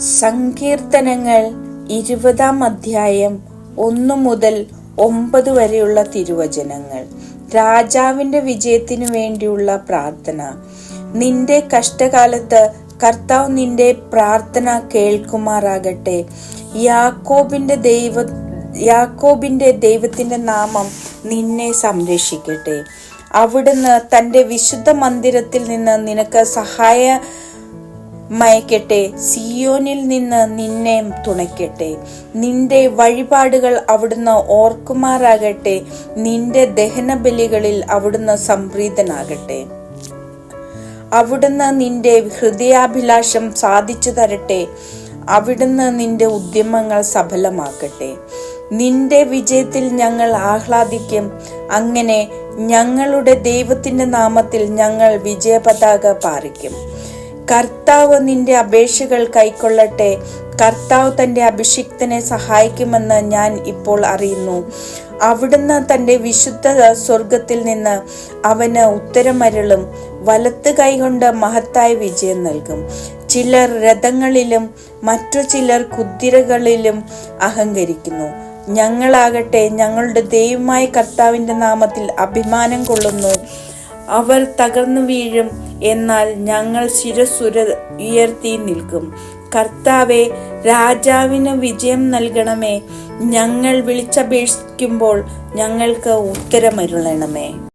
സങ്കീർത്തനങ്ങൾ 20 അധ്യായം 1 മുതൽ 9 വരെയുള്ള തിരുവചനങ്ങൾ. രാജാവിന്റെ വിജയത്തിനു വേണ്ടിയുള്ള പ്രാർത്ഥന. നിന്റെ കഷ്ടകാലത്ത് കർത്താവ് നിന്റെ പ്രാർത്ഥന കേൾക്കുമാറാകട്ടെ. യാക്കോബിന്റെ ദൈവത്തിന്റെ നാമം നിന്നെ സംരക്ഷിക്കട്ടെ. അവിടുന്ന് തന്റെ വിശുദ്ധ മന്ദിരത്തിൽ നിന്ന് നിനക്ക് സഹായമയക്കട്ടെ. സിയോനിൽ നിന്ന് നിന്നെ തുണയ്ക്കട്ടെ. നിന്റെ വഴിപാടുകൾ അവിടുന്ന് ഓർക്കുമാറാകട്ടെ. നിന്റെ ദഹനബലികളിൽ അവിടുന്ന് സംപ്രീതനാകട്ടെ. അവിടുന്ന് നിന്റെ ഹൃദയാഭിലാഷം സാധിച്ചു തരട്ടെ. അവിടുന്ന് നിന്റെ ഉദ്യമങ്ങൾ സഫലമാക്കട്ടെ. നിന്റെ വിജയത്തിൽ ഞങ്ങൾ ആഹ്ലാദിക്കും. അങ്ങനെ ഞങ്ങളുടെ ദൈവത്തിന്റെ നാമത്തിൽ ഞങ്ങൾ വിജയപതാക പാറിക്കും. കർത്താവ് നിന്റെ അപേക്ഷകൾ കൈക്കൊള്ളട്ടെ. കർത്താവ് തന്റെ അഭിഷിക്തനെ സഹായിക്കുമെന്ന് ഞാൻ ഇപ്പോൾ അറിയുന്നു. അവിടുന്ന് തന്റെ വിശുദ്ധ സ്വർഗത്തിൽ നിന്ന് അവന് ഉത്തരമരുളും. വലത്ത് കൈകൊണ്ട് മഹത്തായ വിജയം നൽകും. ചിലർ രഥങ്ങളിലും മറ്റു ചിലർ കുതിരകളിലും അഹങ്കരിക്കുന്നു. ഞങ്ങളാകട്ടെ ഞങ്ങളുടെ ദൈവമായ കർത്താവിന്റെ നാമത്തിൽ അഭിമാനം കൊള്ളുന്നു. അവർ തകർന്നു വീഴും, എന്നാൽ ഞങ്ങൾ ശിരസ്സുയർത്തി നിൽക്കും. കർത്താവേ, രാജാവിന് വിജയം നൽകണമേ. ഞങ്ങൾ വിളിച്ചപേക്ഷിക്കുമ്പോൾ ഞങ്ങൾക്ക് ഉത്തരമരുളണമേ.